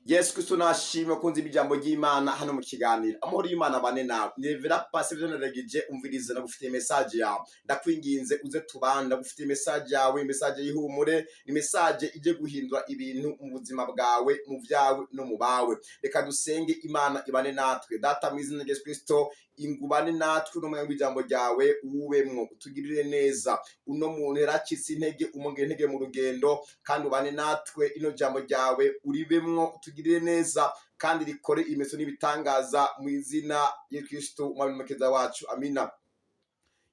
Yesu Kristo nashimwe kunzi ibijambo ry'Imana hano mu kiganiro. Amahoro y'Imana bane nawe. Nivera Pastor Nagije umvirize na gufite message yawe. Ndakwinginze uze tubanda gufite message yawe, message y'ihumure, ni message ije guhindura ibintu mu buzima bwawe, mu vyawe no mu bawe. Reka dusenge Imana ibane natwe. Data mu izina rya Yesu Kristo, ingubane natwe no mu ijambo ryawe uwemwo utugirire neza. Uno muntu yaracitse intege, umugire intege mu rugendo, kandi ubane natwe ino jambo ryawe uribemwo utugirire neza, kandi rikore imeso n'ibitangaza mu izina ya Kristo umwami mukeza wacu. Amina.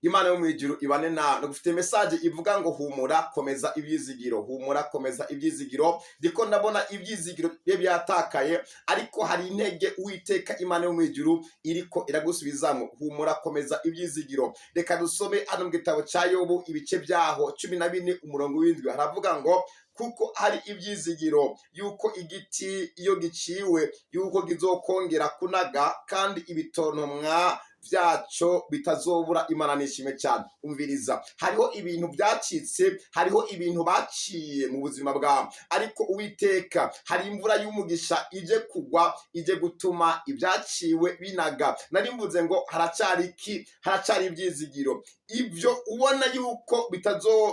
Imana yo mwijuru ibane na gufite message ivuga ngo humura komeza ibyizigiro, humura komeza ibyizigiro. Ndiko ndabona ibyizigiro bye byatakaye, ariko hari intege Uwiteka Imana yo mwijuru iriko iragusubizamo. Humura komeza ibyizigiro. Reka dusome hano mu gitabo cya Yobu ibice byaho 14 umurongo w'indwi. Haravuga ngo kuko hari ibyizigiro yuko igiti iyo giciwe yuko gizokongera kunaga, kandi ibitontomwa vyaco bitazobura. Imana nishime cyane. Umviriza, hariho ibintu byacitse, hariho ibintu baciye mu buzima bwawe, ariko Uwiteka hari imvura y'umugisha ije kugwa, ije gutuma ibyaciwe binaga. Nari mvuze ngo haracari ibyizigiro. Ibyo ubona yuko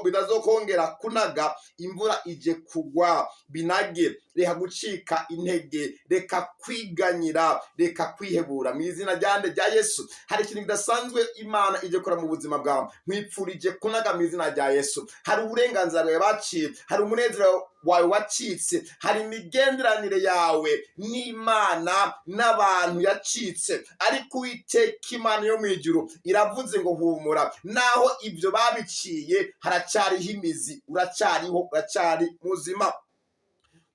bitazokongera kunaga, imvura ije kugwa binage. Reka gucika intege, reka kwiganyira, reka kwihebura mu izina rya Yesu. Hari ikintu kidasanzwe Imana ije kora mu buzima bwawe, mwipfurije kunaga mu izina rya Yesu. Hari uburenganzira bwawe baciye, hari umunezero wawe wacitse, hari imigenderanire yawe n'Imana n'abantu yacitse, ariko Uwiteka Imana yo mwijuru iravuze ngo humura, naho ibyo babiciye haracariho imizi, uracari muzima.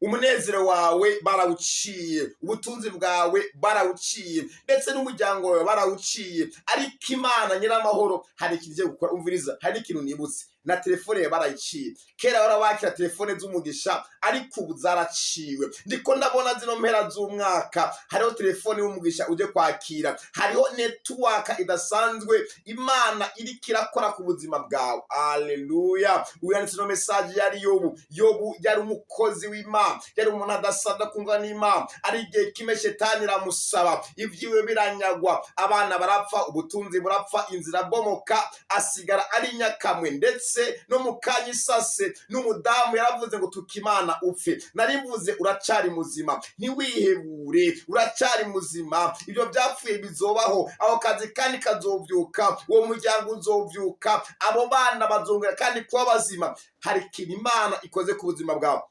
Umunezero wawe barawuciye, ubutunzi bwawe barawuciye, ndetse n'umuryango wawe barawuciye, ariko Imana nyiramahoro hari ikintu cyo gukora. Umviriza, hari ikintu nibutse, na telefone barayiciye. Kera warabakira telefone z'umugisha, ariko ubu zaraciwe. Ndiko ndabona zino mpera z'umwaka hariho telefone y'umugisha uje kwakira, hariho network idasanzwe Imana iriko irakora ku buzima bwawe. Haleluya. Uyanditse no message yari Yobu yari umukozi w'Imana, yari umuntu adasada kumva n'Imana, ari igihe kimwe Shetani ramusaba, ivyiwe biranyagwa, abana barapfa, ubutunzi burapfa, inzira bomoka, asigara ari nyakamwe. Ndetse no mukanya isase n'umudamu yaravuze ngo tukimana upfe. Nari mvuze uracari muzima, ntiwihebure, uracari muzima. Ibyo byapfuye bizobaho, aho kazi kandi kazovyuka, uwo muryango uzovyuka, abo bana bazongera kandi kuba bazima. Hari ikintu Imana ikoze ku buzima bwawe.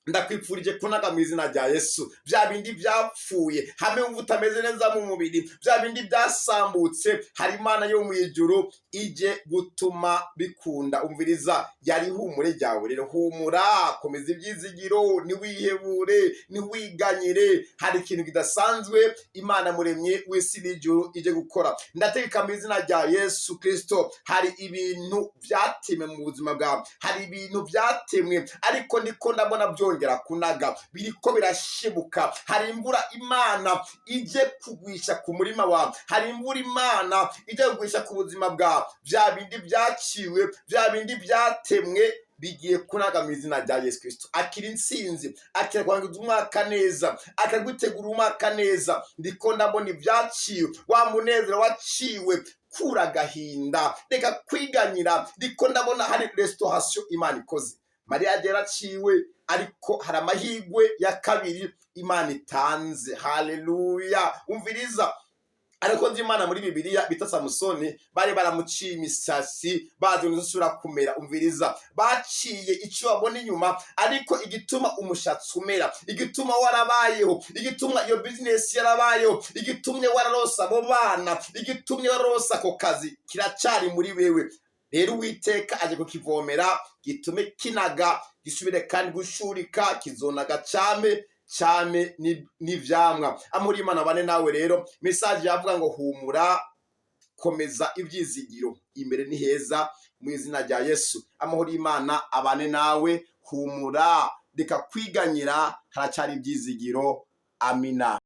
Ndakwipfurije kunaga mu izina rya Yesu. Bya bindi byapfuye, hamwe wumva utameze neza mu mubiri, bya bindi byasambutse, hari Imana yo mu ijuru ije gutuma bikunda. Umviriza, yari humure ryawe rero. Humura, komeza ibyizigiro, niwihebure, niwiganyire. Hari ikintu kidasanzwe Imana muremye w'isi n'ijuru ije gukora. Ndategeka mu izina rya Yesu Kristo, hari ibintu byatemwe mu buzima bwawe, hari ibintu byatemwe, ariko ndiko ndabona byongera kunaga, biriko birashibuka. Hari imvura Imana ije kugwisha ku murima wawe, hari imvura Imana ije kugwisha ku buzima bwawe. Bya bindi byaciwe, bya bindi byatemwe bigiye kunaga mu izina rya Yesu Kristo. Akira intsinzi, akira kwangiza umwaka neza, akagutegura umwaka neza. Ndiko ndabona ibyaciwe, wa munezero waciwe, kura agahinda, reka kwiganyira. Ndiko ndabona hari restoration Imana ikoze. Mariya yaraciwe, ariko hari amahigwe ya kabiri Imana itanze. Haleluya. Umviriza, ariko Imana muri Bibiliya bita Samusoni bari baramuciye imisasi, bazi gusubira kumera. Umviriza, baciye icyo babona inyuma, ariko igituma umushatsi umera, igituma warabayeho, igituma iyo business yarabayeho, igitumye wararosa abo bana, igitumye wararosa ako kazi, kiracari muri wewe. Rero Uwiteka aje kukivomera, gitume kinaga, gisubire kandi gushurika, kizonaga cyame n'ivyamwa. Amuri Imana bane nawe rero. Message yavuga ngo humura komeza ibyizigiro, imbere ni heza mu izina rya Yesu. Amahoro y'Imana abane nawe. Humura, reka kwiganyira, haracari ibyizigiro. Amina.